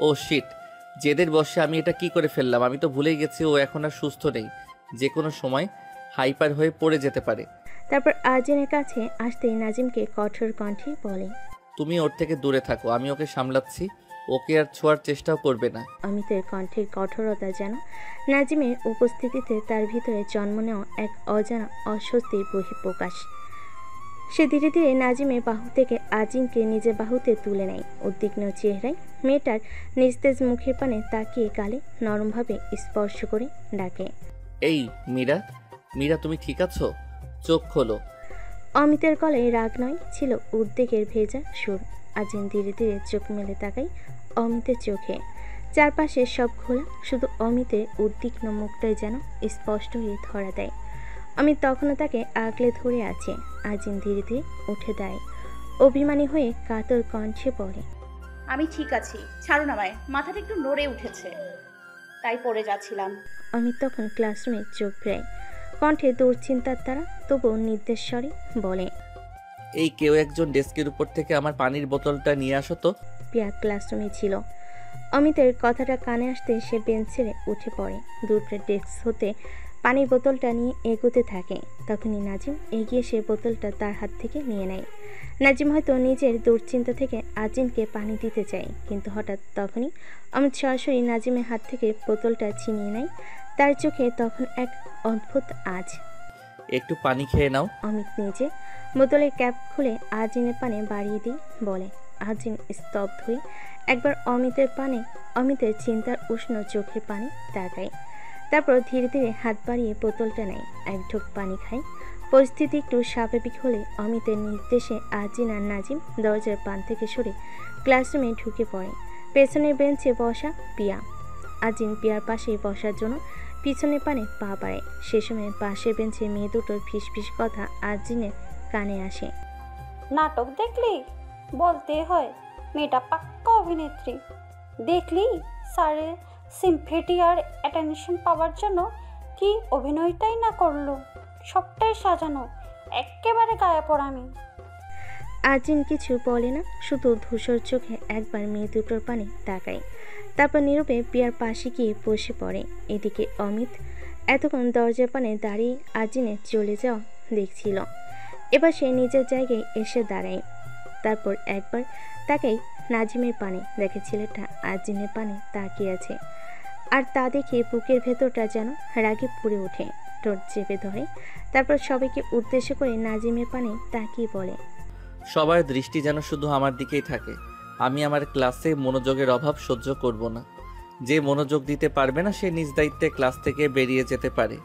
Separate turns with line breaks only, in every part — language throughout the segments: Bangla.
ও শিট, জেদের বশে আমি এটা কি করে ফেললাম। আমি তো ভুলেই গেছি ও এখন আর সুস্থ নেই, যে কোনো সময় হাইপার হয়ে পড়ে যেতে পারে।
তারপর আরজিনের কাছে আসতেই নাজিমকে কঠোর কণ্ঠে বলে,
তুমি ওর থেকে দূরে থাকো, আমি ওকে সামলাচ্ছি, ওকে আর ছোঁয়ার চেষ্টাও করবে না।
অমিতের কণ্ঠের কঠোরতা যেন নাজিমের উপস্থিতিতে তার ভিতরে জন্ম নেওয়া এক অজানা অস্বস্তির বহিঃপ্রকাশ। সে ধীরে ধীরে নাজিমের বাহু থেকে আজিমকে নিজের বাহুতে তুলে নেয়। উদ্বিগ্ন চেহারায় মেয়েটার নিস্তেজ মুখের পানে তাকিয়ে গালে নরমভাবে স্পর্শ করে ডাকে,
এই মীরা, মীরা তুমি ঠিক আছো? চোখ খোলো।
অমিতের গলায় রাগ নয়, ছিল উদ্বেগের ভেজা সুর। আজিম ধীরে ধীরে চোখ মেলে তাকাই অমিতের চোখে। চারপাশে সব খোলা, শুধু অমিতের উদ্বিগ্ন মুখটাই যেন স্পষ্ট হয়ে ধরা দেয়। অমিত তখনও তাকে আগলে ধরে আছে। আজিম ধীরে ধীরে উঠে দেয়, অভিমানী হয়ে কাতর কণ্ঠে বলে,
আমি ঠিক আছি, ছাড়ুন আমায়, মাথাটা একটু নড়ে উঠেছে, তাই পড়ে যাচ্ছিলাম।
অমিত তখন ক্লাসরুমে চোখ ফেরায়, কণ্ঠে দুশ্চিন্তার তারা, তবুও নির্দেশ স্বরে বলে,
এই কেউ একজন ডেস্কের উপর থেকে আমার পানির বোতলটা নিয়ে আসো তো।
পিয়া ক্লাসরুমে ছিল। অমিতের কথাটা কানে আসতে সে বেঞ্চ ছেড়ে উঠে পড়ে। দূরে ডেস্ক হতে পানির বোতলটা নিয়ে এগোতে থাকে। তখনই নাজিম এগিয়ে সে বোতলটা তার হাত থেকে নিয়ে নেয়। নাজিম হয়তো নিজের দুশ্চিন্তা থেকে আজিমকে পানি দিতে চায়, কিন্তু হঠাৎ তখনই অমিত সরাসরি নাজিমের হাত থেকে বোতলটা ছিনিয়ে নেয়। তার চোখে তখন এক অদ্ভুত আজ।
একটু পানি খেয়ে নাও।
অমিত নিজে বোতলের ক্যাপ খুলে আজিমের পানে বাড়িয়ে দিয়ে বলে। আজিম স্তব্ধ হয়ে একবার অমিতের চিন্তার উষ্ণ চোখের পানে তাকায়। তারপর ধীরে ধীরে হাত বাড়িয়ে বোতলটা নেয়, এক ঢোক পানি খায়। পরিস্থিতি একটু স্বাভাবিক হলে অমিতের নির্দেশে আজিম আর নাজিম দরজার পান থেকে সরে ক্লাসরুমে ঢুকে পড়ে। পেছনের বেঞ্চে বসা পিয়া। আজিম পিয়ার পাশে বসার জন্য পিছনের পানে পা বাড়ায়। সে সময় পাশের বেঞ্চে মেয়ে দুটোর ফিসফিস কথা আজিমের কানে আসে।
নাটক দেখলি? বলতে হয়, মেয়েটা পাক্কা অভিনেত্রী। দেখলি স্যারের সিম্পেথি আর অ্যাটেনশন পাওয়ার জন্য কি অভিনয়টাই না করলো, সবটাই সাজানো, একেবারে গায়ে পড়ামি।
আজিম কিছু বলে না, শুধু ধূসর চোখে একবার মেয়ে দুটোর পানে তাকায়। তারপর নীরবে পিয়ার পাশে গিয়ে বসে পড়ে। এদিকে অমিত এতক্ষণ দরজার পানে দাঁড়িয়ে আজিমের চলে যাওয়া দেখছিল। এবার সে নিজের জায়গায় এসে দাঁড়ায়। তারপর একবার তাকাই নাজিমের পানে, দেখে ছেলেটা আজিমের পানে তাকিয়ে আছে। আর তা দেখে বুকের ভেতরটা যেন রাগে পুড়ে ওঠে, ঠোঁট চেপে ধরে। তারপর সবাইকে উদ্দেশ্য করে নাজিমের পানে তাকিয়ে বলে,
সবার দৃষ্টি যেন শুধু আমার দিকেই থাকে। আমি আমার ক্লাসে মনোযোগের অভাব সহ্য করব না। যে মনোযোগ দিতে পারবে না সে নিজ দায়িত্বে ক্লাস থেকে বেরিয়ে যেতে পারে।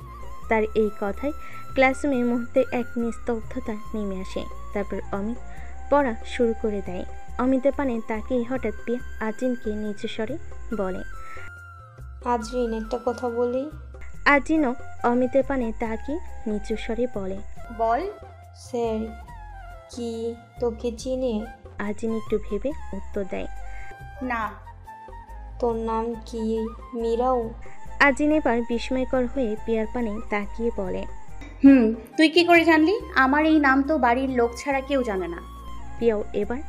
তার এই কথায় ক্লাসরুমে মুহূর্তে এক নিস্তব্ধতা নেমে আসে। তারপর অমিত পড়া শুরু করে দেয়। অমিতের পানে তাকিয়ে হঠাৎ পিয়া আজিমকে নিচু স্বরে বলে,
আজরিন, একটা কথা বলি।
আজিনও অমিতের পানে তাকিয়ে নিচু স্বরে বলে,
বল।
স্যার কি তোকে চিনে?
আজিন একটু ভেবে উত্তর দেয়,
না।
তোর নাম কি মীরাও?
আজিন এবার বিস্ময়কর হয়ে পিয়ার পানে তাকিয়ে বলে,
তুই কি করে জানলি? আমার এই নাম তো বাড়ির লোক ছাড়া কেউ জানে না।
পিয়াও এবার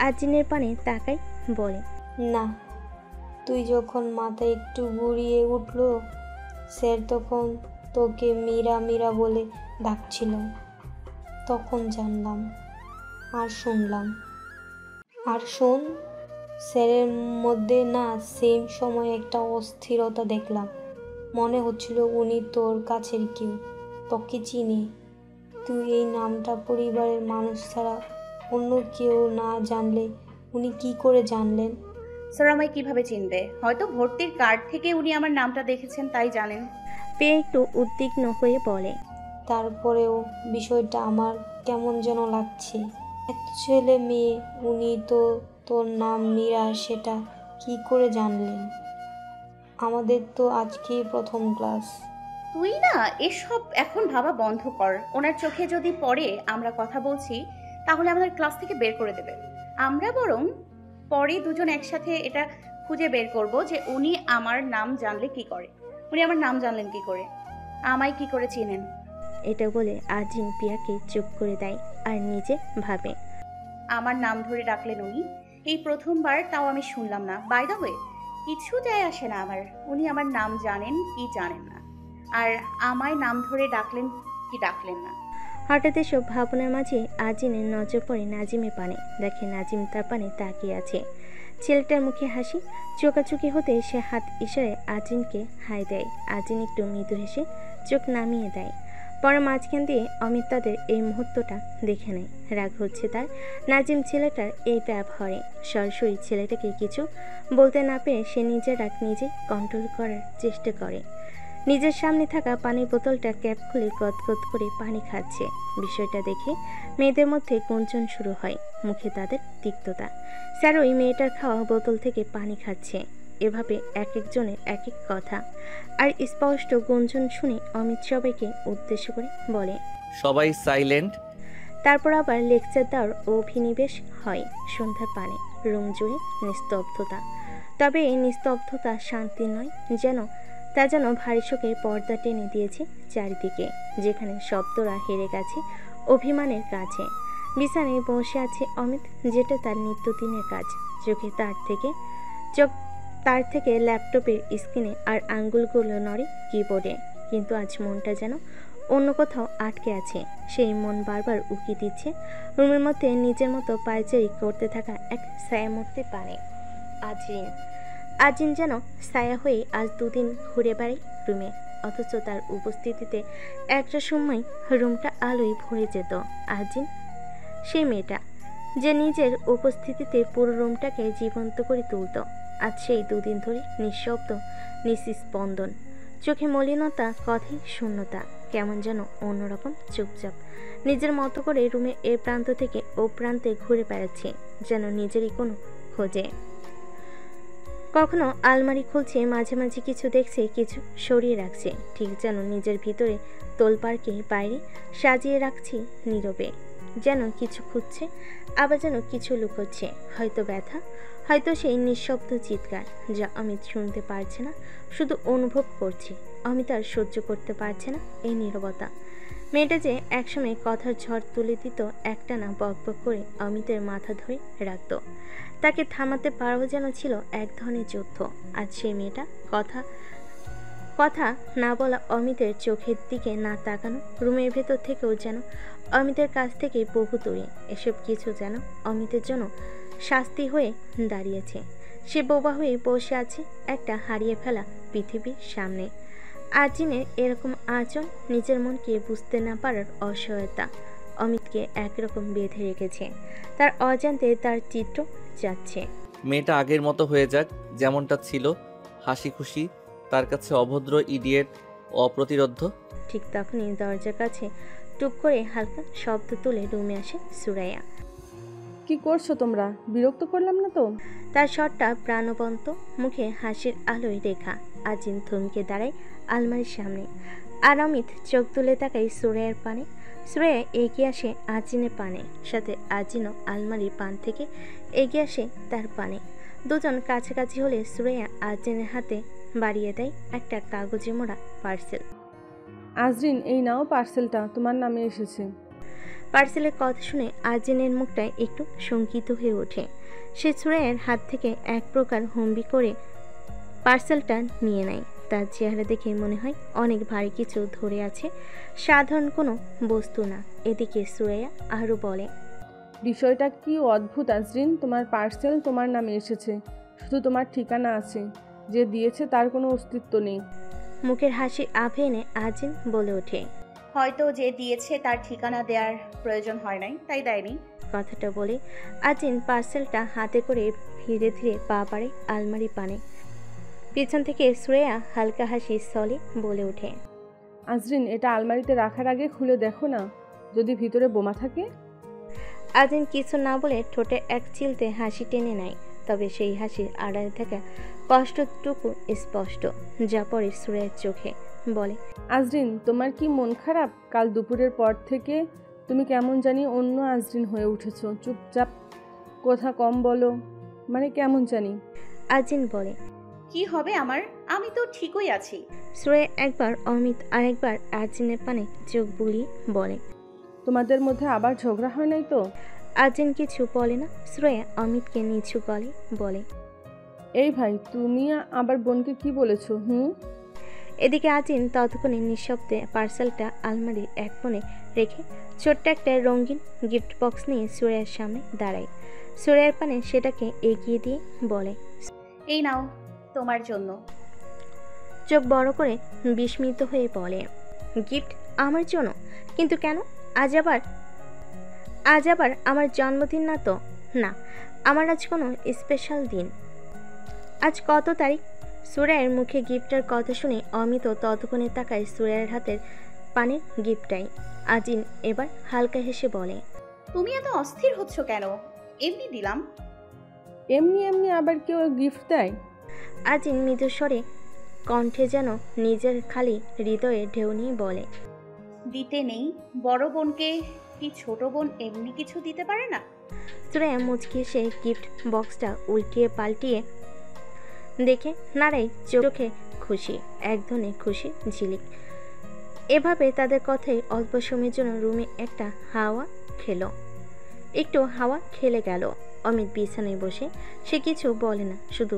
আজিনের পানে তাকাই বলে,
না, তুই যখন মাথা একটু ঘুরিয়ে উঠলো স্যার তখন তোকে মীরা মীরা বলে ডাকছিল, তখন জানলাম আর শুনলাম। আর শোন, স্যারের মধ্যে না সেম সময় একটা অস্থিরতা দেখলাম। মনে হচ্ছিল উনি তোর কাছের কেউ, তোকে চিনি। তুই এই নামটা পরিবারের মানুষ ছাড়া অন্য কেউ না জানলে উনি কি করে জানলেন?
স্যার আমায় কিভাবে চিনবে? হয়তো ভর্তির কার্ড থেকে উনি আমার নামটা দেখেছেন, তাই জানেন।
পেয়ে একটু উদ্বিগ্ন হয়ে বলে,
তারপরেও বিষয়টা আমার কেমন যেন লাগছে। এত ছেলে মেয়ে, উনি তো তোর নাম মীরা, সেটা কি করে জানলেন? আমাদের তো আজকেই প্রথম ক্লাস।
তুই না এসব এখন ভাবা বন্ধ কর। ওনার চোখে যদি পড়ে আমরা কথা বলছি, তাহলে আমাদের ক্লাস থেকে বের করে দেবে। আমরা বরং পরে দুজন একসাথে এটা খুঁজে বের করব যে উনি আমার নাম জানলে কি করে। উনি আমার নাম জানলেন কি করে, আমায় কি করে চিনেন।
এটা বলে আজিম পিয়াকে চুপ করে দেয় আর নিজে ভাবে,
আমার নাম ধরে ডাকলেন উনি, এই প্রথমবার, তাও আমি শুনলাম না। বাই দ্য ওয়ে, কিছু যায় আসে না আমার, উনি আমার নাম জানেন কি জানেন না, আর আমায় নাম ধরে ডাকলেন কি ডাকলেন না।
হঠাৎ এসব ভাবনার মাঝে আজিনের নজর পড়ে নাজিমের পানে। দেখে নাজিম তার পানে তাকিয়ে আছে। ছেলেটার মুখে হাসি, চোকাচুকি হতে সে হাত ইশারায় আজিনকে হাই দেয়। আজিন একটু মৃদু হেসে চোখ নামিয়ে দেয়। পরে মাঝখান দিয়ে অমিত তাদের এই মুহূর্তটা দেখে নেয়। রাগ হচ্ছে তার নাজিম ছেলেটার এই ব্যবহারে। সরাসরি ছেলেটাকে কিছু বলতে না পেরে সে নিজের রাগ নিজে কন্ট্রোল করার চেষ্টা করে। নিজের সামনে থাকা পানির বোতলটা ক্যাপ খুলে গদগদ করে পানি খাচ্ছে। বিষয়টা দেখে মেয়েদের মধ্যে গুঞ্জন শুরু হয়, মুখে তাদের তিক্ততা। স্যার ওই মেয়েটার খাওয়া বোতল থেকে পানি খাচ্ছে। এভাবে এক একজনের এক এক কথা। আর স্পষ্ট গুঞ্জন শুনে অমিত সবাইকে উদ্দেশ্য করে বলে,
সবাই সাইলেন্ট।
তারপর আবার লেকচার দেওয়ার অভিনিবেশ হয়। সন্ধ্যার পানে রুম জুড়ে নিস্তব্ধতা। তবে এই নিস্তব্ধতা শান্তি নয়, তা যেন ভারী শোকের পর্দা টেনে দিয়েছে চারিদিকে, যেখানে শব্দরা হেরে গেছে অভিমানের কাছে। বিছানায় বসে আছে অমিত, যেটা তার নিত্যদিনের কাজ। চোখে তার থেকে ল্যাপটপের স্ক্রিনে আর আঙ্গুলগুলো নড়ে কিবোর্ডে। কিন্তু আজ মনটা যেন অন্য কোথাও আটকে আছে। সেই মন বারবার উকি দিচ্ছে রুমের মধ্যে নিজের মতো পায়চারি করতে থাকা এক ছায়ামূর্তি পানে। আজিন যেন ছায়া হয়ে আজ দুদিন ঘুরে বেড়ায় রুমে, অথচ তার উপস্থিতিতে একটা সময় রুমটা আলোয় ভরে যেত। আজিন সেই মেয়েটা যে নিজের উপস্থিতিতে পুরো রুমটাকে জীবন্ত করে তুলত। আজ সেই দুদিন ধরে নিঃশব্দ, নিঃস্পন্দন, চোখে মলিনতা, কথায় শূন্যতা, কেমন যেন অন্যরকম চুপচাপ নিজের মতো করে রুমে এ প্রান্ত থেকে ও প্রান্তে ঘুরে বেড়াচ্ছে, যেন নিজেরই কোনো খোঁজে। কখনো আলমারি খুলছে, মাঝে মাঝে কিছু দেখছে, কিছু সরিয়ে রাখছে, ঠিক যেন নিজের ভিতরে তোলপাড়কে বাইরে সাজিয়ে রাখছে নীরবে। যেন কিছু খুঁজছে, আবার যেন কিছু লুকোচ্ছে। হয়তো ব্যথা, হয়তো সেই নিঃশব্দ চিৎকার, যা অমিত শুনতে পারছে না, শুধু অনুভব করছে। অমিত আর সহ্য করতে পারছে না এই নীরবতা। মেয়েটা যে একসময় কথার ঝড় তুলে দিত, একটানা বকবক করে অমিতের মাথা ধরে রাখত। তাকে থামাতে পারাও যেন ছিল এক ধরনের যুদ্ধ। আজ সেই মেয়েটা কথা না বলা, অমিতের চোখের দিকে না তাকানো, রুমের ভেতর থেকেও যেন অমিতের কাছ থেকে বহু দূরে। এসব কিছু যেন অমিতের জন্য শাস্তি হয়ে দাঁড়িয়েছে। সে বোবা হয়ে বসে আছে একটা হারিয়ে ফেলা পৃথিবীর সামনে। আজিনের এরকম আচরণ, নিজের মনকে বুঝতে না পারার অসহায়তা অমিতকে একরকম বেঁধে রেখেছে। তার অজান্তে তার চিত্র যাচ্ছে।
মেয়েটা আগের মতো হয়ে যাক, যেমনটা ছিল, হাসি খুশি, তার কাছে অভদ্র, ইডিয়েট, অপ্রতিরোধ্য।
ঠিক তখনই দরজার কাছে টুক করে হালকা শব্দ তুলে রুমে আসে সুরাইয়া।
কি করছো তোমরা? বিরক্ত করলাম না তো?
তার স্বরটা প্রাণবন্ত, মুখে হাসির আলোয় রেখা। আজিন থমকে দাঁড়ায় আলমারির সামনে, আর অমিত চোখ তুলে তাকায় সুরাইয়ার পানে। সুরাইয়া এগিয়ে আসে আজিনের পানে, সাথে আজিনও আলমারির পান থেকে এগিয়ে আসে তার পানে। দুজন কাছাকাছি হলে সুরাইয়া আজিনের হাতে বাড়িয়ে দেয় একটা কাগজে মোড়া পার্সেল।
আজরিন, এই নাও পার্সেলটা, তোমার নামে এসেছে।
পার্সেলের কথা শুনে আজিনের মুখটা একটু শঙ্কিত হয়ে ওঠে। সে সুরাইয়ার হাত থেকে এক প্রকার হুম্বি করে পার্সেলটা নিয়ে নেয়। তার চেহারা দেখে মনে হয় অনেক ভারী কিছু ধরে আছে, সাধারণ কোনো বস্তু না। এদিকে সুরাইয়া আরও বলে,
বিষয়টা কি অদ্ভুত আজরিন, তোমার পার্সেল তোমার নামে এসেছে, শুধু তোমার ঠিকানা আছে, যে দিয়েছে তার কোনো অস্তিত্ব নেই।
মুখের হাসি আভে এনে আজিন বলে ওঠে,
হয়তো যে দিয়েছে তার ঠিকানা দেওয়ার প্রয়োজন হয় নাই, তাই দেয়নি।
কথাটা বলে আজিন পার্সেলটা হাতে করে ধীরে ধীরে পা বাড়ে আলমারি পানে। পিছন থেকে সুরাইয়া হালকা হাসি স্থলে বলে ওঠে,
আজরিন, এটা আলমারিতে রাখার আগে খুলে দেখো না, যদি ভিতরে বোমা থাকে।
আজিন কিছু না বলে ঠোঁটে এক চিলতে হাসি টেনে নেয়, তবে সেই হাসির আড়ালে থাকা কষ্টটুকু স্পষ্ট, যা পড়ে সুরাইয়ার চোখে। বলে,
আজরিন, তোমার কি মন খারাপ? কাল দুপুরের পর থেকে তুমি কেমন জানি অন্য আজরিন হয়ে উঠেছ, চুপচাপ, কথা কম বলো, মানে কেমন জানি।
আজিন বলে,
কি হবে আমার? আমি তো ঠিকই আছি।
সুরাইয়া একবার অমিত আর একবার আজিনের পানে চোখ বুলিয়ে বলে,
তোমাদের মধ্যে আবার ঝগড়া হয় নাই তো?
আজিন কিছু বলে না। শ্রেয়া অমিতকে নিচু গলে বলে,
এই ভাই, তুমি আবার বোনকে কি বলেছো?
এদিকে আজিন ততক্ষণে নিঃশব্দে পার্সেলটা আলমারির এক কোণে রেখে ছোট্ট একটা রঙিন গিফট বক্স নিয়ে সুরেয়ার সামনে দাঁড়ায়। সুরেয়ার পানে সেটাকে এগিয়ে দিয়ে বলে,
এই নাও তোমার জন্য।
চোখ বড় করে বিস্মিত হয়ে বলে, গিফট আমার জন্য? কিন্তু কেন? আজ আবার আমার জন্মদিন না তো? না, আমার আজ কোনো স্পেশাল দিন। আজ কত তারিখ? সুরায়ের মুখে গিফটের কথা শুনে অমিত ততক্ষণে তাকায় সুরায়ের হাতের পানির গিফটটাই। আজিন এবার হালকা হেসে বলে,
তুমি এত অস্থির হচ্ছ কেন? এমনি দিলাম।
এমনি এমনি আবার কেউ গিফট দেয়?
আজিন মৃদুস্বরে কণ্ঠে যেন নিজের খালি হৃদয়ে ঢেউ নিয়ে বলে,
দিতে নেই? বড় বোনকে কি ছোট বোন এমনি কিছু দিতে পারে না?
সুরায়া মুচকি এসে গিফট বক্সটা উল্টিয়ে পাল্টিয়ে দেখে নাড়াই চোখে খুশি, এক ধরনের খুশি ঝিলিক। এভাবে তাদের কথাই অল্প সময়ের জন্য রুমে একটু হাওয়া খেলে গেল। অমিত বিছানায় বসে, সে কিছু বলে না, শুধু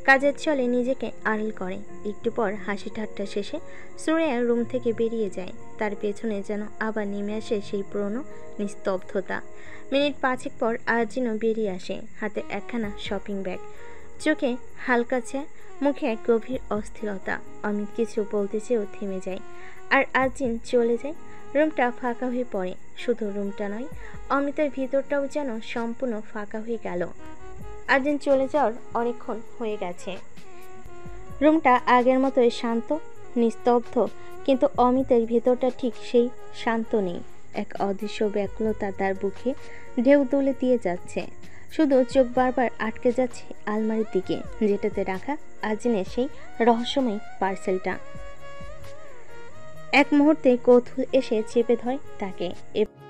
কাজের চলে নিজেকে আড়াল করে। একটু পর হাসি ঠাট্টা শেষে সুরেয়া রুম থেকে বেরিয়ে যায়। তার পেছনে যেন আবার নেমে আসে সেই পুরনো নিস্তব্ধতা। মিনিট 5 পর আজিনও বেরিয়ে আসে, হাতে একখানা শপিং ব্যাগ, চোখে হালকা চা, মুখে এক গভীর অস্থিরতা। অমিত কিছু বলতে চেয়েও থেমে যায়, আর আজিন চলে যায়। রুমটা ফাঁকা হয়ে পড়ে। শুধু রুমটা নয়, অমিতের ভিতরটাও যেন সম্পূর্ণ ফাঁকা হয়ে গেল। আজিন চলে যাওয়ার অনেকক্ষণ হয়ে গেছে। রুমটা আগের মতোই শান্ত, নিস্তব্ধ, কিন্তু অমিতের ভিতরটা ঠিক সেই শান্ত নেই। এক অদৃশ্য ব্যাকুলতা তার বুকে ঢেউ তুলে দিয়ে যাচ্ছে। শুধু চোখ বারবার আটকে যাচ্ছে আলমারির দিকে, যেটাতে রাখা আজিনের সেই রহস্যময় পার্সেলটা। এক মুহূর্তে কৌতূহল এসে চেপে ধরে তাকে।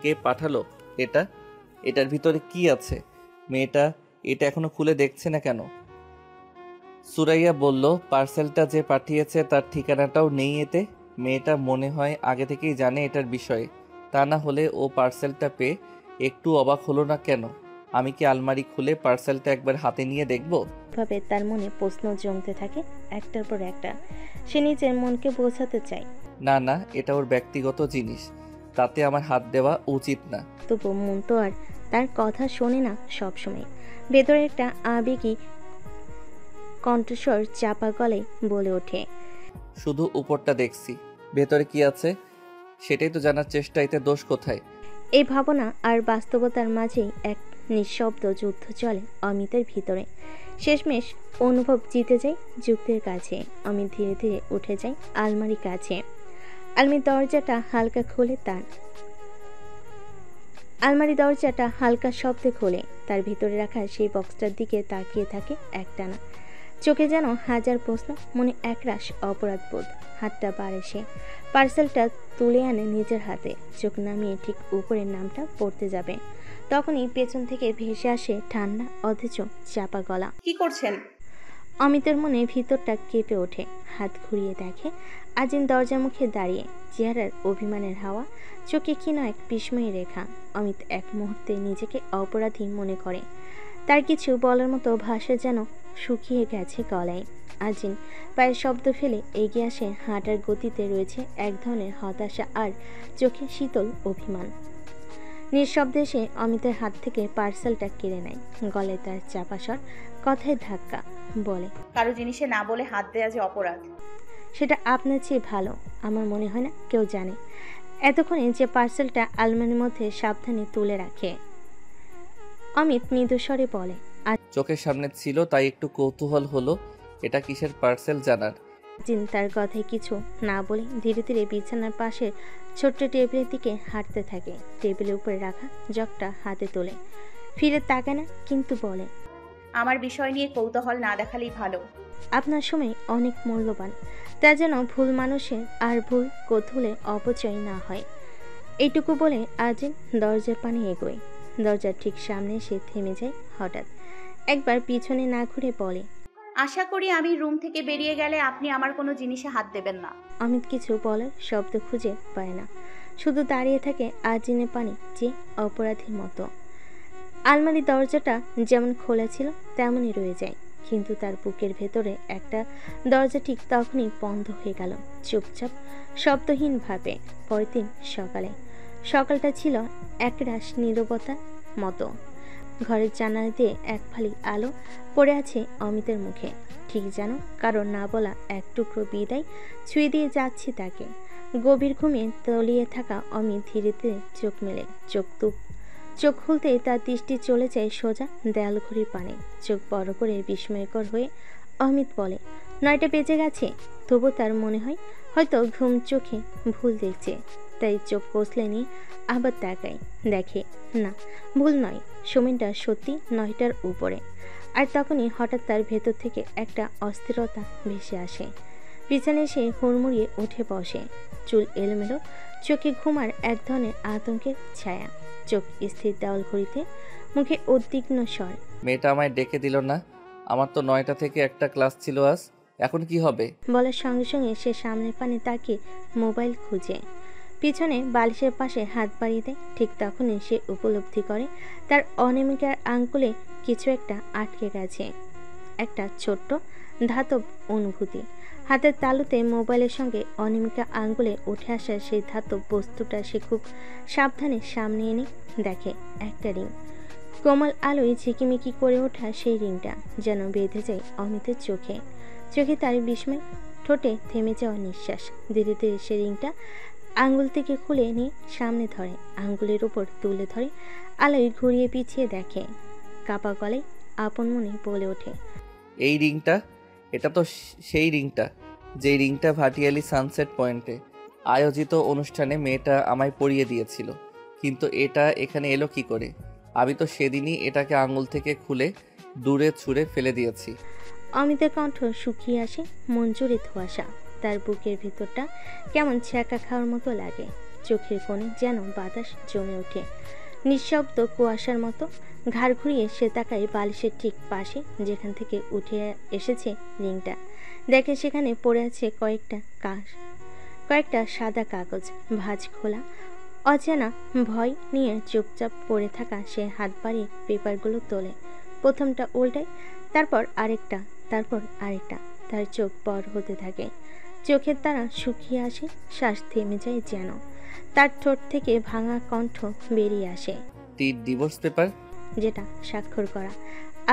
কে পাঠালো এটা? এটার ভিতরে কি আছে? মেয়েটা এটা এখনো খুলে দেখছে না কেন? সুরাইয়া বলল পার্সেলটা যে পাঠিয়েছে তার ঠিকানাটাও নেই এতে। মেয়েটা মনে হয় আগে থেকেই জানে এটার বিষয়ে, তা না হলে ও পার্সেলটা পেয়ে একটু অবাক হলো না কেন? আমি কি আলমারি খুলে পার্সেলটা একবার হাতে নিয়ে দেখব?
ভাবে তার মনে প্রশ্ন জমতে থাকে একটার পর একটা। সে নিজের মনকে বোঝাতে চায়,
না না, এটা ওর ব্যক্তিগত জিনিস, তাতে আমার হাত দেওয়া উচিত না।
তবু মন তো আর তার কথা শোনে না সবসময়। ভেতরে একটা আবেগী কণ্ঠস্বর চাপা গলায় বলে ওঠে,
শুধু উপরটা দেখছি, ভেতরে কি আছে সেটাই তো জানার চেষ্টা, এতে দোষ কোথায়?
এই ভাবনা আর বাস্তবতার মাঝেই এক নিঃশব্দ যুদ্ধ চলে অমিতের ভিতরে। শেষমেশ অনুভব জিতে যায় যুক্তির কাছে। অমিত ধীরে ধীরে উঠে যায় আলমারির কাছে। আলমারির দরজাটা হালকা শব্দে খোলে। তার ভিতরে রাখা সেই বক্সটার দিকে তাকিয়ে থাকে একটানা। চোখে যেন হাজার প্রশ্ন, মনে একরাশ অপরাধ বোধ। হাতটা বাড়ে সে, পার্সেলটা তুলে আনে নিজের হাতে। চোখ নামিয়ে ঠিক উপরের নামটা পড়তে যাবে, তখনই পেছন থেকে ভেসে আসে ঠান্ডা অথচ চাপা গলা,
কি করছেন?
অমিতের মনে ভিতরটা কেঁপে ওঠে। হাত ঘুরিয়ে দেখে আজিন দরজা মুখে দাঁড়িয়ে, চেহারার অভিমানের হাওয়া, চোখে ক্ষীণ এক বিস্ময়ী রেখা। অমিত এক মুহূর্তে নিজেকে অপরাধী মনে করে। তার কিছু বলার মতো ভাষা যেন শুকিয়ে গেছে গলায়। আজিন পায়ের শব্দ ফেলে এগিয়ে আসে। হাঁটার গতিতে রয়েছে এক ধরনের হতাশা আর চোখে শীতল অভিমান। নিঃশব্দে সে অমিতের হাত থেকে পার্সেলটা কেড়ে নেয়। গলায় তার চাপা স্বর, কথায় ধাক্কা, বলে,
কারো জিনিসে না বলে হাত দেয়া যে অপরাধ।
সেটা আপনার চেয়ে ভালো আমার মনে হয় না কেউ জানে। এতক্ষণে যে পার্সেলটা আলমারির মধ্যে সাবধানে তুলে রাখে। অমিত মৃদুস্বরে বলে,
চোখের সামনে ছিল তাই একটু কৌতূহল হলো এটা কিসের পার্সেল জানার।
আজিন তার কথায় কিছু না বলে ধীরে ধীরে বিছানার পাশের ছোট্ট টেবিলের দিকে হাঁটতে থাকে। টেবিলের উপরে রাখা জগটা হাতে তোলে, ফিরে তাকায় না, কিন্তু বলে,
আমার বিষয় নিয়ে কৌতূহল না দেখালেই ভালো।
আপনার সময় অনেক মূল্যবান, তা যেন ভুল মানুষের আর ভুল কৌতূহলে অপচয় না হয়। এইটুকু বলে আজিন দরজার পানে এগোয়। দরজার ঠিক সামনে সে থেমে যায় হঠাৎ। একবার পিছনে না ঘুরে বলে,
আশা করি আমি রুম থেকে বেরিয়ে গেলে আপনি আমার কোনো জিনিসে হাত দেবেন না।
অমিত কিছু বলার শব্দ খুঁজে পায় না, শুধু দাঁড়িয়ে থাকে আজিনের পানে যে অপরাধীর মতো। আলমারির দরজাটা যেমন খোলা ছিল তেমনই রয়ে যায়, কিন্তু তার বুকের ভেতরে একটা দরজা ঠিক তখনই বন্ধ হয়ে গেল, চুপচাপ শব্দহীনভাবে। পরের দিন সকালটা ছিল একরাশ নীরবতার মতো। ঘরের জানালা দিয়ে এক ফালি আলো পড়ে আছে অমিতের মুখে, ঠিক যেন কারণ না বলা এক টুকরো বিদায় ছুঁয়ে দিয়ে যাচ্ছে তাকে। গভীর ঘুমে তলিয়ে থাকা অমিত ধীরে ধীরে চোখ মেলে। চোখ খুলতেই তার দৃষ্টি চলে যায় সোজা দেয়াল ঘড়ির পানে। চোখ বড় করে বিস্ময়কর হয়ে অমিত বলে, 9টা বেজে গেছে। তবু তার মনে হয় হয়তো ঘুম চোখে ভুল দেখছে, তাই চোখ কষলে নিয়ে আবার তাকায়, দেখে না, ভুল নয়, সময়টা সত্যি 9টার উপরে। আর তখনই হঠাৎ তার ভেতর থেকে একটা অস্থিরতা ভেসে আসে। বিছানায় সে হুড়মুড়িয়ে উঠে বসে, চুল এলোমেলো, চোখে ঘুমার এক ধরনের আতঙ্কের ছায়া। চোখ স্থির দেওয়াল ঘড়িতে, মুখে উদ্বিগ্ন স্বর।
মেয়েটা আমায় ডেকে দিল না। আমার তো 9টা থেকে একটা ক্লাস ছিল আজ, এখন কি হবে?
বলার সঙ্গে সঙ্গে সে সামনের পানে তাকে মোবাইল খুঁজে পিছনে বালিশের পাশে হাত বাড়িয়ে দেয়। ঠিক তখনই সে উপলব্ধি করে তার অনামিকার আঙ্গুলে কিছু একটা আটকে গেছে, একটা ছোট্ট ধাতব অনুভূতি। হাতের তালুতে মোবাইলের সঙ্গে অনামিকা আঙ্গুলে উঠে আসা সেই ধাতব বস্তুটা সে খুব সাবধানে সামনে এনে দেখে একটা রিং। কোমল আলোয় ঝিকিমিকি করে ওঠা সেই রিংটা যেন বেঁধে যায় অমিতের চোখে। চোখে তার বিস্ময়, ঠোঁটে থেমে যাওয়া নিঃশ্বাস। ধীরে ধীরে সে রিংটা আঙ্গুল থেকে খুলে নিয়ে সামনে ধরে, আঙ্গুলের উপর তুলে ধরে, আলোয় ঘুরিয়ে পিছিয়ে দেখে। কাপা গলায় আপন মনে বলে ওঠে,
এই রিংটা, এটা তো সেই রিংটা, যেই রিংটা ভাটিয়ালি সানসেট পয়েন্টে আয়োজিত অনুষ্ঠানে মেয়েটা আমায় পরিয়ে দিয়েছিল। কিন্তু এটা এখানে এলো কি করে? আমি তো সেদিনই এটাকে আঙুল থেকে খুলে দূরে ছুঁড়ে ফেলে দিয়েছি।
অমিতের কণ্ঠ শুকিয়ে আসে, মন জুড়ে ধোঁয়াশা। তার বুকের ভেতরটা কেমন ছ্যাঁকা খাওয়ার মতো লাগে, চোখের কোণে যেন বাতাস জমে ওঠে, নিঃশব্দ কুয়াশার মতো। ঘাড় ঘুরিয়ে সে তাকায় বালিশের ঠিক পাশে, যেখান থেকে উঠে এসেছে রিংটা। দেখে সেখানে পড়ে আছে কয়েকটা সাদা কাগজ, ভাঁজ খোলা। অচেনা ভয় নিয়ে চুপচাপ পড়ে থাকা সে হাত বাড়িয়ে পেপারগুলো তোলে, প্রথমটা উল্টায়, তারপর আরেকটা, তারপর আরেকটা। তার চোখ বড় হতে থাকে, চোখের তারা শুকিয়ে আসে, শ্বাস থেমে যায় যেন। তার ঠোঁট থেকে ভাঙা কণ্ঠ বেরিয়ে আসে,
ডিভোর্স পেপার,
যেটা স্বাক্ষর করা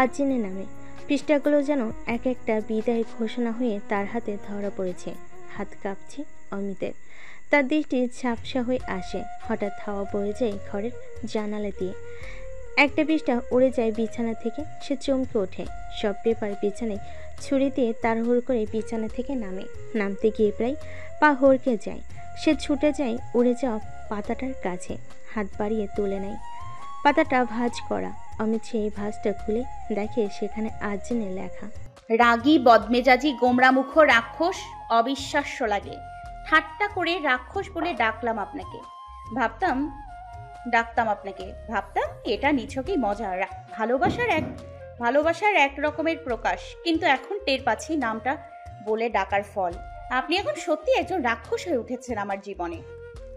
আজিনের নামে। পৃষ্ঠাগুলো যেন এক একটা বিদায় ঘোষণা হয়ে তার হাতে ধরা পড়েছে। হাত কাঁপছে অমিতের, তার দৃষ্টি ঝাপসা হয়ে আসে। হঠাৎ হাওয়া বয়ে যায় ঘরের জানালা দিয়ে, একটা পৃষ্ঠা উড়ে যায় বিছানা থেকে। সে চমকে ওঠে, সব পেপার বিছানায় ছুরি দিয়ে তাড়াহুড়ো করে বিছানা থেকে নামতে গিয়ে প্রায় পা হড়কে যায়। সে ছুটে যায় উড়ে যাওয়া পাতাটার কাছে, হাত বাড়িয়ে তুলে নেয়। পাতাটা ভাঁজ করা। অমিত সেই ভাঁজটা খুলে দেখে সেখানে আজিনে লেখা,
রাগী বদমেজাজি গোমরামুখ রাক্ষস, অবিশ্বাস্য লাগে। ঠাট্টা করে রাক্ষস বলে ডাকতাম আপনাকে, ভাবতাম এটা নিছকই মজা, ভালোবাসার এক রকমের প্রকাশ। কিন্তু এখন টের পাচ্ছি নামটা বলে ডাকার ফল। আপনি এখন সত্যি একজন রাক্ষস হয়ে উঠেছেন আমার জীবনে।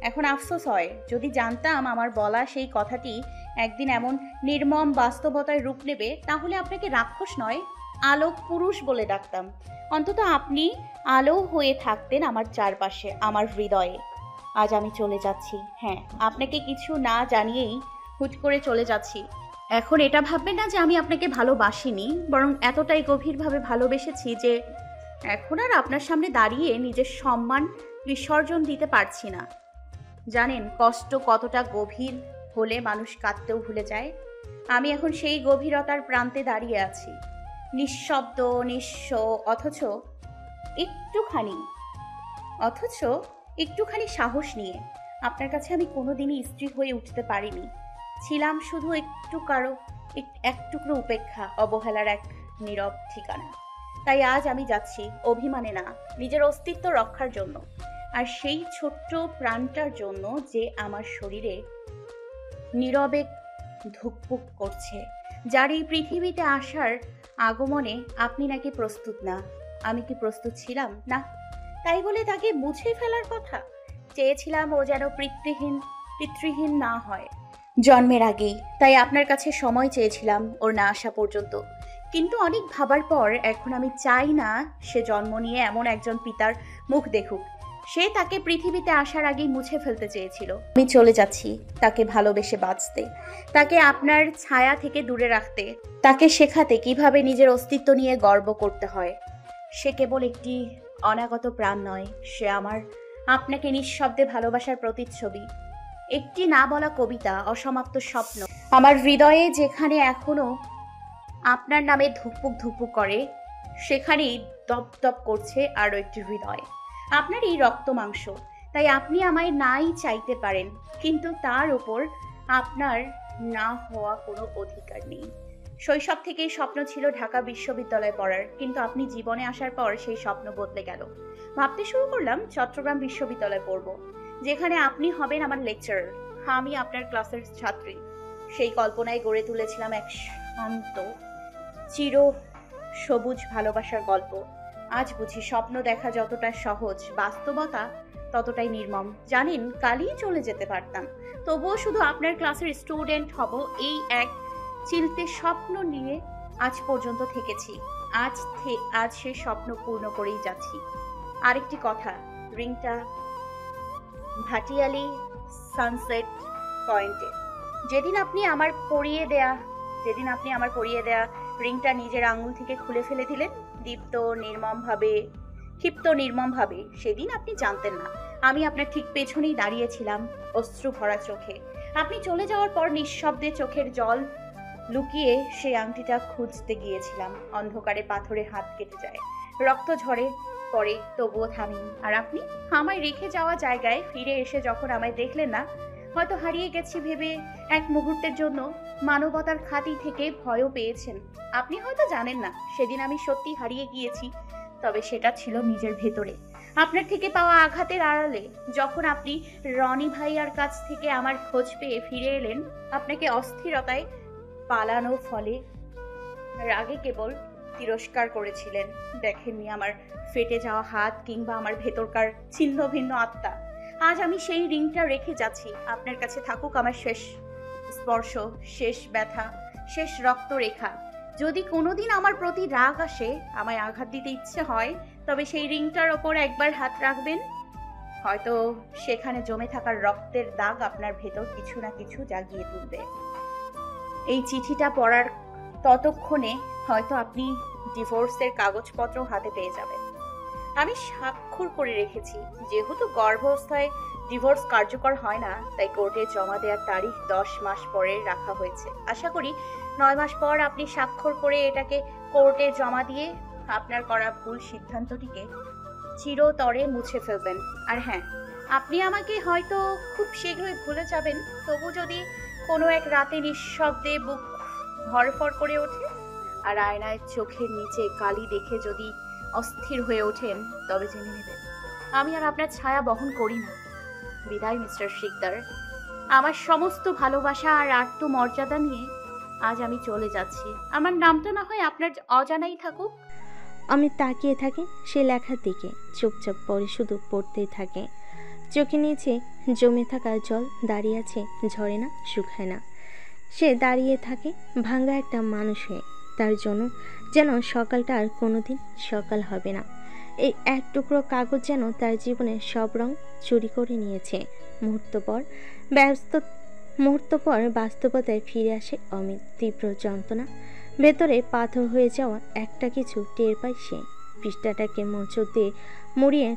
এখন আফসোস হয়, যদি জানতাম আমার বলা সেই কথাটি একদিন এমন নির্মম বাস্তবতায় রূপ নেবে, তাহলে আপনাকে রাক্ষস নয়, আলোক পুরুষ বলে ডাকতাম। অন্তত আপনি আলো হয়ে থাকতেন আমার চারপাশে, আমার হৃদয়ে। আজ আমি চলে যাচ্ছি, হ্যাঁ, আপনাকে কিছু না জানিয়েই হুট করে চলে যাচ্ছি। এখন এটা ভাববেন না যে আমি আপনাকে ভালোবাসিনি, বরং এতটাই গভীরভাবে ভালোবেসেছি যে এখন আর আপনার সামনে দাঁড়িয়ে নিজের সম্মান বিসর্জন দিতে পারছি না। জানেন কষ্ট কতটা গভীর হলে মানুষ কাঁদতেও ভুলে যায়? আমি এখন সেই গভীরতার প্রান্তে দাঁড়িয়ে আছি, নিঃশব্দ, নিঃস্ব, অথচ একটুখানি সাহস নিয়ে। আপনার কাছে আমি কোনোদিনই স্ত্রী হয়ে উঠতে পারিনি, ছিলাম শুধু এক টুকরো উপেক্ষা, অবহেলার এক নীরব ঠিকানা। তাই আজ আমি যাচ্ছি অভিমানে না, নিজের অস্তিত্ব রক্ষার জন্য, আর সেই ছোট্ট প্রাণটার জন্য যে আমার শরীরে নীরবে ধুকপুক করছে, যার এই পৃথিবীতে আসার আগমনে আপনি নাকি প্রস্তুত না। আমি কি প্রস্তুত ছিলাম? না। তাই বলে তাকে মুছে ফেলার কথা চেয়েছিলাম ও যেন পিতৃহীন না হয়, জন্মের আগেই। তাই আপনার কাছে সময় চেয়েছিলাম ওর না আসা পর্যন্ত। কিন্তু অনেক ভাবার পর এখন আমি চাই না সে জন্ম নিয়ে এমন একজন পিতার মুখ দেখুক। সে তাকে পৃথিবীতে আসার আগেই মুছে ফেলতে চেয়েছিল। আমি চলে যাচ্ছি তাকে ভালোবেসে বাঁচতে, তাকে আপনার ছায়া থেকে দূরে রাখতে, তাকে শেখাতে কিভাবে নিজের অস্তিত্ব নিয়ে গর্ব করতে হয়। সে কেবল একটি অনাগত প্রাণ নয়, সে আমার আপনাকে নিঃশব্দে ভালোবাসার প্রতিচ্ছবি, একটি না বলা কবিতা, অসমাপ্ত স্বপ্ন। আমার হৃদয়ে যেখানে এখনো আপনার নামে ধুকপুক ধুকপুক করে, সেখানেই দপদপ করছে আরও একটি হৃদয়, আপনারই রক্ত মাংস। তাই আপনি আমায় নাই চাইতে পারেন, কিন্তু তার উপর আপনার না হওয়া কোনো অধিকার নেই। শৈশব থেকেই স্বপ্ন ছিল ঢাকা বিশ্ববিদ্যালয়ে পড়ার, কিন্তু আপনি জীবনে আসার পর সেই স্বপ্ন বদলে গেল। ভাবতে শুরু করলাম চট্টগ্রাম বিশ্ববিদ্যালয়ে পড়ব, যেখানে আপনি হবেন আমার লেকচারার, আমি আপনার ক্লাসের ছাত্রী। সেই কল্পনায় গড়ে তুলেছিলাম এক শান্ত চির সবুজ ভালোবাসার গল্প। আজ বুঝি স্বপ্ন দেখা যতটা সহজ, বাস্তবতা ততটাই নির্মম। জানেন, কালই চলে যেতে পারতাম, তবুও শুধু আপনার ক্লাসের স্টুডেন্ট হব, এই এক চিলতে স্বপ্ন নিয়ে আজ পর্যন্ত থেকেছি। আজ সে স্বপ্ন পূর্ণ করেই যাচ্ছি। আরেকটি কথা, রিংটা ভাটিয়ালি সানসেট পয়েন্টে। যেদিন আপনি আমার পরিয়ে দেয়া রিংটা নিজের আঙুল থেকে খুলে ফেলে দিলেন ক্ষিপ্ত নির্মমভাবে, সেদিন আপনি জানতেন না আমি আপনার ঠিক পেছনেই দাঁড়িয়েছিলাম অশ্রু ভরা চোখে। আপনি চলে যাওয়ার পর নিঃশব্দে চোখের জল লুকিয়ে সেই আংটিটা খুঁজতে গিয়েছিলাম। অন্ধকারে পাথরে হাত কেটে যায়, রক্ত ঝরে পড়ে, তবুও থামিনি। আর আপনি আমায় রেখে যাওয়া জায়গায় ফিরে এসে যখন আমায় দেখলেন না, হয়তো হারিয়ে গেছি ভেবে এক মুহূর্তের জন্য মানবতার খাতি থেকে ভয়ও পেয়েছেন। আপনি হয়তো জানেন না সেদিন আমি সত্যি হারিয়ে গিয়েছি, তবে সেটা ছিল নিজের ভেতরে। আপনার থেকে পাওয়া আঘাতের আড়ালে যখন আপনি রনি ভাইয়ার কাছ থেকে আমার খোঁজ পেয়ে ফিরে এলেন, আপনাকে অস্থিরতায় পালানোর ফলে রাগে কেবল তিরস্কার করেছিলেন, দেখেননি আমার ফেটে যাওয়া হাত কিংবা আমার ভেতরকার ছিন্ন ভিন্ন আত্মা। আজ আমি সেই রিংটা রেখে যাচ্ছি, আপনার কাছে থাকুক আমার শেষ স্পর্শ, শেষ ব্যথা, শেষ রক্তরেখা। যদি কোনোদিন আমার প্রতি রাগ আসে, আমায় আঘাত দিতে ইচ্ছে হয়, তবে সেই রিংটার ওপর একবার হাত রাখবেন, হয়তো সেখানে জমে থাকার রক্তের দাগ আপনার ভেতর কিছু না কিছু জাগিয়ে তুলবে। এই চিঠিটা পড়ার ততক্ষণে হয়তো আপনি ডিভোর্সের কাগজপত্র হাতে পেয়ে যাবেন। আমি স্বাক্ষর করে রেখেছি, যেহেতু গর্ভাবস্থায় ডিভোর্স কার্যকর হয় না, তাই কোর্টে জমা দেওয়ার তারিখ 10 মাস পরে রাখা হয়েছে। আশা করি 9 মাস পর আপনি স্বাক্ষর করে এটাকে কোর্টে জমা দিয়ে আপনার করা ভুল সিদ্ধান্তটিকে চিরতরে মুছে ফেলবেন। আর হ্যাঁ, আপনি আমাকে হয়তো খুব শীঘ্রই ভুলে যাবেন, তবু যদি কোনো এক রাতে নিঃশব্দে বুক ধরফর করে ওঠে আর আয়নায় চোখের নিচে কালি দেখে যদি অস্থির হয়ে ওঠেন, তবে জেনে নেবেন আমি আর আপনার ছায়া বহন করি না। বিদায় মিস্টার শিকদার, আমার সমস্ত ভালোবাসা আর আত্ম মর্যাদা নিয়ে আজ আমি চলে যাচ্ছি। আমার নামটা না হয় আপনার অজানাই থাকুক।
আমি তাকিয়ে থাকি সে লেখার দিকে, চুপচাপ পড়ে, শুধু পড়তেই থাকে। চোখে নিচে জমে থাকা জল দাঁড়িয়ে আছে, ঝরে না, শুকায় না। সে দাঁড়িয়ে থাকে ভাঙা একটা মানুষ হয়ে, তার জন্য যেন সকালটা আর কোনোদিন সকাল হবে না। এই এক টুকরো কাগজ যেন তার জীবনের সব রং চুরি করে নিয়েছে। মুহূর্ত পর বাস্তবতায় ফিরে আসে অমিত। তীব্র যন্ত্রণা, ভেতরে পাথর হয়ে যাওয়া একটা কিছু টের পায় সে। পৃষ্ঠাটাকে মোচড় দিয়ে মুড়িয়ে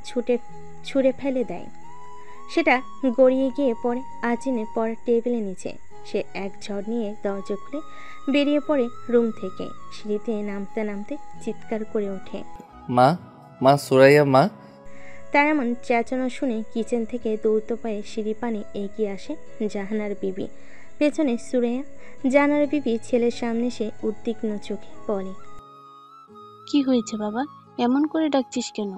ছুঁড়ে ফেলে দেয়। সেটা গড়িয়ে গিয়ে পড়ে আজিনের পড়ার টেবিলের নিচে। সে এক ঝড় নিয়ে দরজা খুলে বেরিয়ে পড়ে রুম থেকে। সিঁড়িতে নামতে নামতে চিৎকার করে ওঠে,
মা, মা, সুরাইয়া মা।
তার এমন চেঁচানো শুনে কিচেন থেকে দ্রুত পায়ে সিঁড়ি পানি এগিয়ে আসে জাহানার বিবি। পেছনে সুরাইয়া। জাহানার বিবি ছেলের সামনে সে উদ্বিগ্ন চোখে বলে,
কি হয়েছে বাবা, এমন করে ডাকছিস কেন?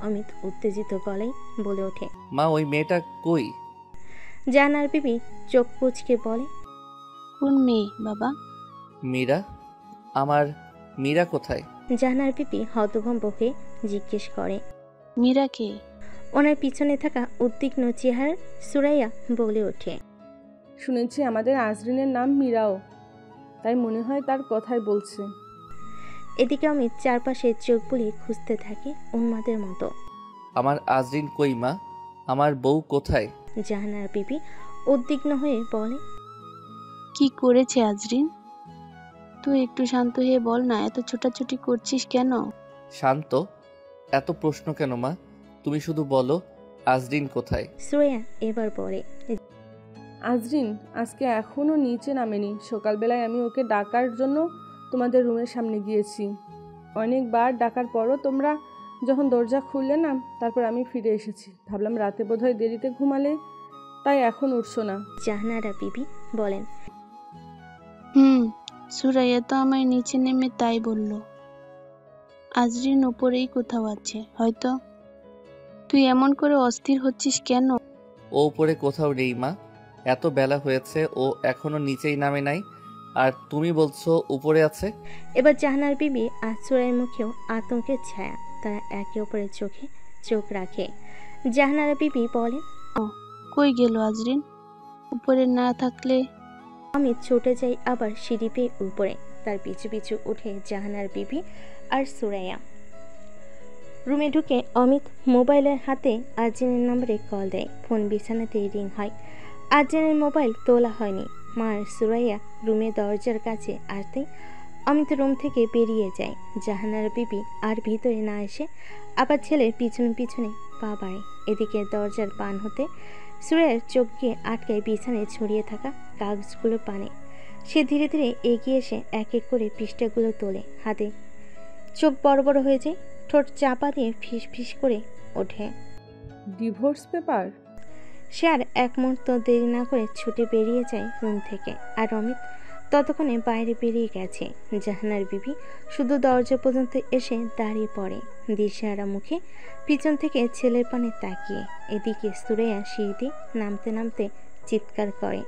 অমিত উত্তেজিত গলায় বলে ওঠে,
মা, ওই মেয়েটা কই?
জাহানার বিবি চোখ কুঁচকে বলে,
কোন মেয়ে বাবা?
মীরা। আমার মীরা কোথায়?
জাহানার বিবি হতভম্ব হয়ে জিজ্ঞেস করে,
মীরাকে?
ওনার পিছনে থাকা উদ্বিগ্ন চেহারা সুরাইয়া বলে ওঠে,
শুনেছি আমাদের আজরিনের নাম মীরাও, তাই মনে হয় তার কথাই বলছে।
এদিকে অমিত চারপাশে চোখ বুলিয়ে খুঁজতে থাকে উন্মাদের মতো।
আমার আজরিন কই মা? আমার বউ কোথায়?
জাহানারা বিবি উদ্বিগ্ন হয়ে বলে,
কি করেছে আজরিন? তুই একটু শান্ত হয়ে বল না, এত ছোটাছুটি করছিস কেন?
শান্ত? এত প্রশ্ন কেন মা? তুমি শুধু বলো আজরিন কোথায়?
সুরাইয়া এবার বলে,
আজরিন আজকে এখনও নিচে নামেনি। সকালবেলায় আমি ওকে ডাকার জন্য তোমাদের রুমের সামনে গিয়েছি। অনেকবার ডাকার পরও তোমরা যখন দরজা খুললে না, তারপর আমি ফিরে এসেছি। ভাবলাম রাতে বোধহয় দেরিতে ঘুমালে, তাই এখন উঠছো না।
জাহানারা বিবি বলেন,
সুরাইয়া তো আমায় নিচে নেমে তাই বলল। আজরিন উপরেই কোথাও আছে হয়তো। তুই এমন করে অস্থির হচ্ছিস কেন?
ও উপরে কোথাও নেই মা। এত বেলা হয়েছে, ও এখনো নিচেই নামে নাই, আর তুমি বলছো উপরে আছে।
এবার জাহানার বিবি আর সুরাইয়ের মুখেও আতঙ্কের ছায়া। তারা একে অপরের চোখে চোখ রাখে। জাহানারা বিবি বলেন,
কই গেল আজরিন? উপরে না থাকলে?
আমি ছুটে যাই আবার সিঁড়ি পেয়ে উপরে। তার পিছু পিছু উঠে জাহানার বিবি আর সুরাইয়া। রুমে ঢুকে অমিত মোবাইলের হাতে আর্জেনের নম্বরে কল দেয়। ফোন বিছানাতেই রিং হয়। আর্জেনের মোবাইল তোলা হয়নি। মা আর সুরাইয়া রুমে দরজার কাছে আসতেই অমিত রুম থেকে বেরিয়ে যায়। জাহানারা বিবি আর ভিতরে না এসে আবার ছেলের পিছনে পিছনে পা বাড়ে। এদিকে দরজার পান হতে সুরাইয়ার চোখ গিয়ে আটকায় বিছানায় ছড়িয়ে থাকা কাগজগুলো পানে। সে ধীরে ধীরে এগিয়ে এসে এক এক করে পৃষ্ঠাগুলো তোলে হাতে। চোখ বড় বড় হয়ে যায়, ঠোঁট চাপা দিয়ে ফিস ফিস করে ওঠে।
Divorce paper?
সে আর এক মুহূর্ত দেরি না করে ছুটে বেরিয়ে যায় রুম থেকে। আর অমিত ততক্ষণে বাইরে বেরিয়ে গেছে। জাহানার বিবি শুধু দরজা পর্যন্ত এসে দাঁড়িয়ে পড়ে, দিশেহারা মুখে পিছন থেকে ছেলের পানে তাকিয়ে। এদিকে সুরাইয়া সিঁড়িতে নামতে নামতে চিৎকার করে,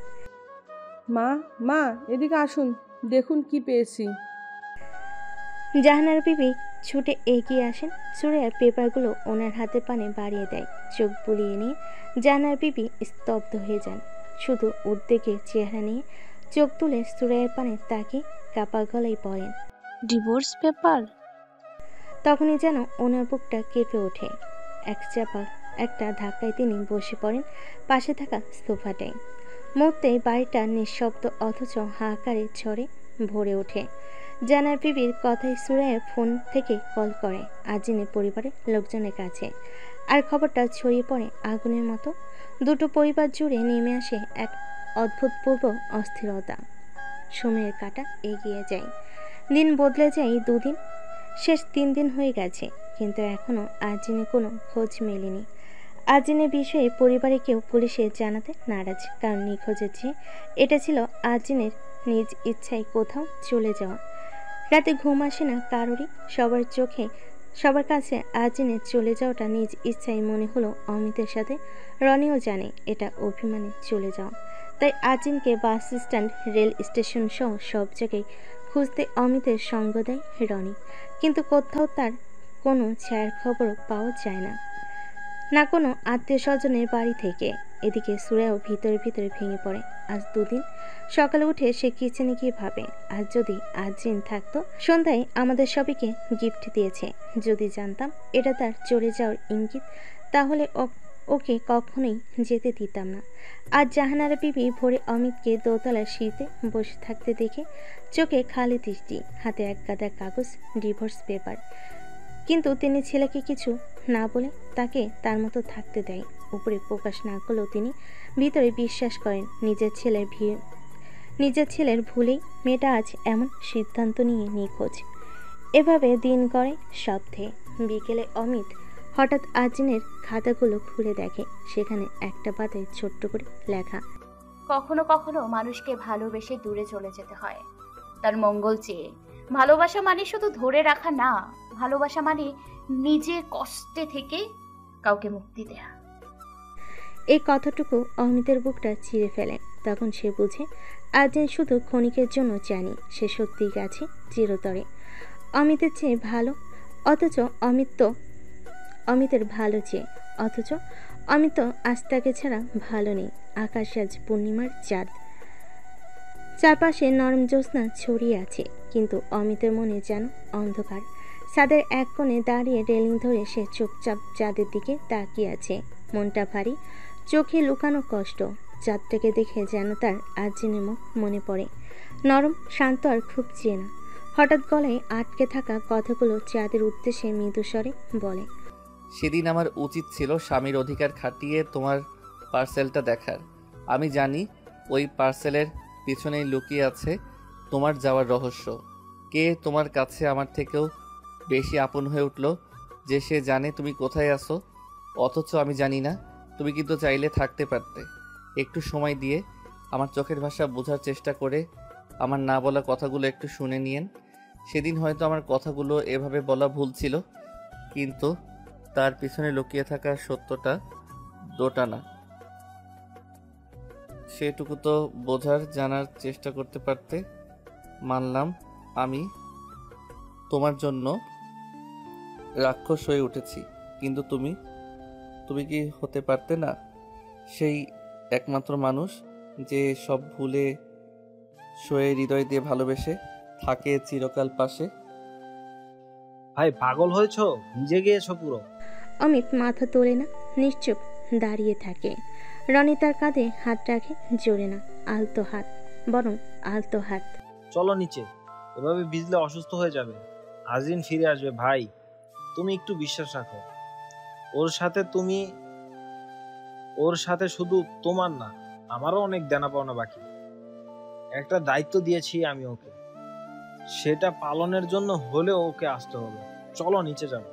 মা, মা, এদিকে আসুন, দেখুন কি পেয়েছি।
জাহানার বিবি ছুটে এগিয়ে আসেন। সুরাইয়া পেপারগুলো ওনার হাতে পানে বাড়িয়ে দেয়। চোখ বুলিয়ে নিয়ে জাহানার বিবি স্তব্ধ হয়ে যান। শুধু উদ্বেগের চেহারা নিয়ে চোখ তুলে সুরাইয়ার পানে তাকিয়ে কাপা গলায় বলেন,
ডিভোর্স পেপার?
তখনই যেন ওনার বুকটা কেঁপে ওঠে। একটা ধাক্কায় তিনি বসে পড়েন পাশে থাকা সোফাটায়। মুহূর্তেই বাড়িটা নিঃশব্দ অথচ হাহাকারে ঝড়ে ভরে ওঠে। জাহানার বিবির কথায় সুরাইয়া ফোন থেকে কল করে আর্জেনের পরিবারের লোকজনের কাছে। আর খবরটা ছড়িয়ে পড়ে আগুনের মতো। দুটো পরিবার জুড়ে নেমে আসে এক অদ্ভুতপূর্ব অস্থিরতা। সময়ের কাঁটা এগিয়ে যায়, দিন বদলে যায়। দুদিন শেষ 3 দিন হয়ে গেছে, কিন্তু এখনও আর্জেনের কোনো খোঁজ মেলেনি। আর্জেনের বিষয়ে পরিবারে কেউ পুলিশে জানাতে নারাজ, কারণ নিখোঁজের চেয়ে এটা ছিল আর্জেনের নিজ ইচ্ছায় কোথাও চলে যাওয়া। রাতে ঘুম আসে না কারোরই। সবার কাছে আর্জেনের চলে যাওয়াটা নিজ ইচ্ছায় মনে হলো অমিতের সাথে। রনিও জানে এটা অভিমানে চলে যাওয়া। তাই আর্জেনকে বাস স্ট্যান্ড, রেল স্টেশন সহ সব জায়গায় খুঁজতে অমিতের সঙ্গ দেয় রনি। কিন্তু কোথাও তার কোনো ছায়ার খবরও পাওয়া যায় না, না কোনো আত্মীয় স্বজনের বাড়ি থেকে। এদিকে সুরাইয়াও ভিতরে ভিতরে ভেঙে পড়ে। আজ 2 দিন। সকালে উঠে সে কিচেনে গিয়ে ভাবে, আজ যদি আর্জেন থাকতো। সন্ধ্যায় আমাদের সবাইকে গিফট দিয়েছে। যদি জানতাম এটা তার চলে যাওয়ার ইঙ্গিত, তাহলে ওকে কখনোই যেতে দিতাম না। আজ জাহানারা বিবি ভোরে অমিতকে দোতলার সিঁড়িতে বসে থাকতে দেখে চোখে খালি দৃষ্টি, হাতে এক গাদা কাগজ, ডিভোর্স পেপার। কিন্তু তিনি ছেলেকে কিছু না বলে তাকে তার মতো থাকতে দেয়। উপরে প্রকাশ না করলেও তিনি ভিতরে বিশ্বাস করেন নিজের ছেলের ভুলেই মেয়েটা আজ এমন সিদ্ধান্ত নিয়ে নিখোঁজ। এভাবে দিন গড়ে সপ্তাহে। বিকেলে অমিত হঠাৎ আর্জেনের খাতাগুলো খুলে দেখে, সেখানে একটা পাতায় ছোট্ট করে লেখা,
কখনো কখনো মানুষকে ভালোবেসে দূরে চলে যেতে হয় তার মঙ্গল চেয়ে। ভালোবাসা মানে শুধু ধরে রাখা না, ভালোবাসা মানে নিজের কষ্টে থেকে কাউকে মুক্তি দেয়া।
এই কথাটুকু অমিতের বুকটা চিরে ফেলে। তখন সে বুঝে আর্জেন শুধু ক্ষণিকের জন্য জানি, সে সত্যিই গেছে চিরতরে অমিতের চেয়ে ভালো। অথচ অমিতের ভালো চেয়ে অমিত আজ তাকে ছাড়া ভালো নেই। আকাশে আজ পূর্ণিমার চাঁদ। চারপাশে নরম জ্যোৎস্না ছড়িয়ে আছে, কিন্তু অমিতের মনে যেন অন্ধকার। ছাদের এক কোণে দাঁড়িয়ে রেলিং ধরে সে চুপচাপ চাঁদের দিকে তাকিয়ে আছে। মনটা ভারী, চোখে লুকানো কষ্ট। চাঁদটাকে দেখে যেন তার আর্জিনের মুখ মনে পড়ে, নরম, শান্ত আর খুব চেনা। হঠাৎ গলায় আটকে থাকা কথাগুলো চাঁদের উদ্দেশ্যে মৃদুস্বরে বলে,
সেদিন আমার উচিত ছিল স্বামীর অধিকার খাটিয়ে তোমার পার্সেলটা দেখার। আমি জানি ওই পার্সেলের পিছনেই লুকিয়ে আছে তোমার যাওয়ার রহস্য। কে তোমার কাছে আমার থেকেও বেশি আপন হয়ে উঠল যে সে জানে তুমি কোথায় আছো, অথচ আমি জানি না। তুমি কিন্তু চাইলে থাকতে পারতে। একটু সময় দিয়ে আমার চোখের ভাষা বোঝার চেষ্টা করে আমার না বলা কথাগুলো একটু শুনে নিয়েন। সেদিন হয়তো আমার কথাগুলো এভাবে বলা ভুল ছিল, কিন্তু তার পিছনে লুকিয়ে থাকা সত্যটা দোটানা। সেটুকু তো বোঝার জানার চেষ্টা করতে পারতে। মানলাম আমি তোমার জন্য রাক্ষস হয়ে উঠেছি, কিন্তু তুমি কি হতে পারতে না সেই একমাত্র মানুষ যে সব ভুলে সয়ে হৃদয় দিয়ে ভালোবেসে থাকে চিরকাল পাশে?
ভাই পাগল হয়েছো, ভিজে গিয়েছো পুরো।
অমিত মাথা তোলে না, নিশ্চুপ দাঁড়িয়ে থাকে। রনি তার কাঁধে হাত রাখে, জোরে না, আলতো হাত, বরং আলতো হাত।
চলো নিচে, এভাবে ভিজলে অসুস্থ হয়ে যাবে। আজরিন ফিরে আসবে ভাই, তুমি একটু বিশ্বাস রাখো। ওর সাথে শুধু তোমার না, আমারও অনেক দেনা পাওনা বাকি। একটা দায়িত্ব দিয়েছি আমি ওকে, সেটা পালনের জন্য হলেও ওকে আসতে হবে। চলো নিচে যাবো।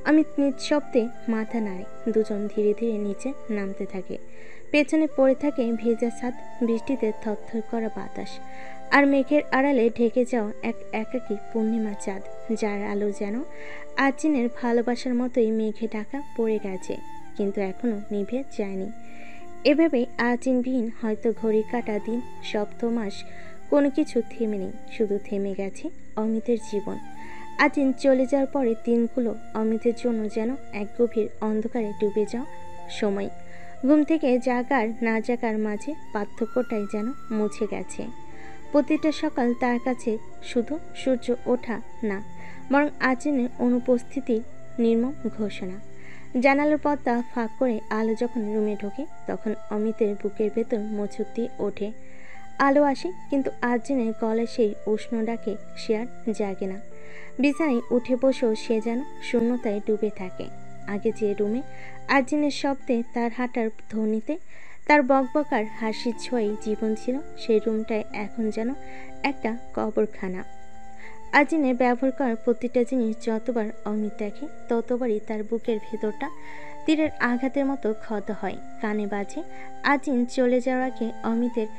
অমিত নিঃশব্দে মাথা নাড়ে। দুজন ধীরে ধীরে নিচে নামতে থাকে। পেছনে পড়ে থাকে ভেজা ছাদ, বৃষ্টিতে থরথর করা বাতাস, আর মেঘের আড়ালে ঢেকে যাওয়া এক একাকী পূর্ণিমা চাঁদ, যার আলো যেন আর্জিনের ভালোবাসার মতোই মেঘে ঢাকা পড়ে গেছে, কিন্তু এখনো নিভে যায়নি। এভাবে আর্জিনবিহীন হয়তো ঘড়ি কাটা দিন, সপ্তাহ, মাস, কোনো কিছু থেমে নেই, শুধু থেমে গেছে অমিতের জীবন। আর্জিন চলে যাওয়ার পরে দিনগুলো অমিতের জন্য যেন এক গভীর অন্ধকারে ডুবে যাওয়া সময়। ঘুম থেকে জাগার না জাগার মাঝে পার্থক্যটাই যেন মুছে গেছে। প্রতিটা সকাল তার কাছে শুধু সূর্য ওঠা না, বরং আর্জিনের অনুপস্থিতির নির্মম ঘোষণা। জানালার পর্দা ফাঁক করে আলো যখন রুমে ঢোকে, তখন অমিতের বুকের ভেতর মোচড় দিয়ে ওঠে। আলো আসে, কিন্তু আর্জিনের গলায় সেই উষ্ণ ডাকে সে আর জাগে না। বিছানায় উঠে বসেও সে যেন শূন্যতায় ডুবে থাকে। আগে যে রুমে আর্জিনের শব্দে, তার হাঁটার ধ্বনিতে, তার বকবকার হাসির ছোঁয়ায় জীবন ছিল, সেই রুমটায় এখন যেন একটা কবরখানা। আর্জিনের ব্যবহার করার প্রতিটা জিনিস যতবার অমিত দেখে, ততবারই তার বুকের ভেতরটা তীরের আঘাতের মতো ক্ষত হয়, কানে বাজে। আর্জিন চলে যাওয়ার আগে অমিতের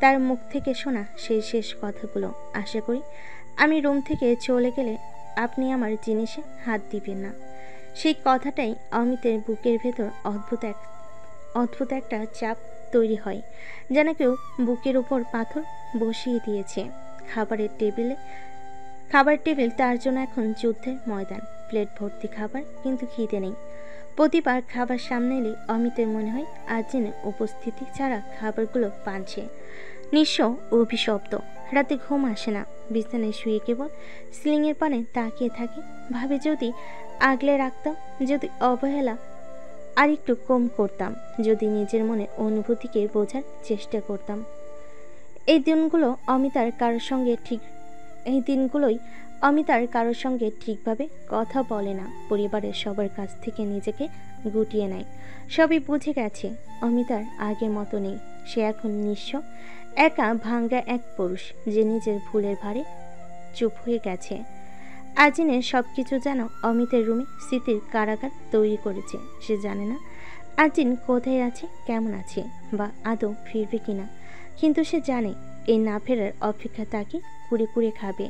তার মুখ থেকে শোনা সেই শেষ কথাগুলো, আশা করি আমি রুম থেকে চলে গেলে আপনি আমার জিনিসে হাত দিবেন না। সেই কথাটাই অমিতের বুকের ভেতর অদ্ভুত একটা চাপ তৈরি হয়, যেন কেউ বুকের উপর পাথর বসিয়ে দিয়েছে। খাবার টেবিল তার জন্য এখন যুদ্ধের ময়দান। প্লেট ভর্তি খাবার, কিন্তু খিদে নেই। প্রতিবার খাবার সামনে এলে অমিতের মনে হয় আর্জিনের উপস্থিতি ছাড়া খাবারগুলো পানছে। নিঃস্ব অভিশব্দ। রাতে ঘুম আসে না, বিছানায় শুয়ে কেবল সিলিংয়ের পানে তাকিয়ে থাকে। ভাবে যদি আগলে রাখতাম, যদি অবহেলা আর একটু কম করতাম, যদি নিজের মনে অনুভূতিকে বোঝার চেষ্টা করতাম। এই দিনগুলোই অমিতার কারোর সঙ্গে ঠিকভাবে কথা বলে না, পরিবারের সবার কাছ থেকে নিজেকে গুটিয়ে নেয়। সবই বুঝে গেছে, অমিতার আগের মতো নেই। সে এখন নিঃস্ব, একা, ভাঙ্গা এক পুরুষ, যে নিজের ভুলের ভারে চুপ হয়ে গেছে। আর্জিনের সব কিছু যেন অমিতের রুমে স্মৃতির কারাগার তৈরি করেছে। সে জানে না আর্জিন কোথায় আছে, কেমন আছে, বা আদৌ ফিরবে কিনা, কিন্তু সে জানে এই না ফেরার অপেক্ষা তাকে কুড়ে কুড়ে খাবে,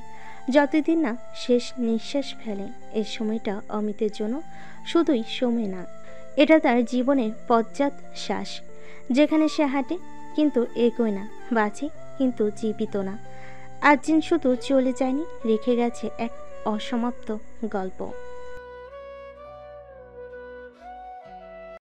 যতদিন না শেষ নিঃশ্বাস ফেলে। এই সময়টা অমিতের জন্য শুধুই সময় না, এটা তার জীবনের পশ্চাৎ শ্বাস, যেখানে সে হাঁটে কিন্তু এগোয় না, বাঁচে কিন্তু জীবিত না। আর্জিন শুধু চলে যায়নি, রেখে গেছে এক অসমাপ্ত গল্প।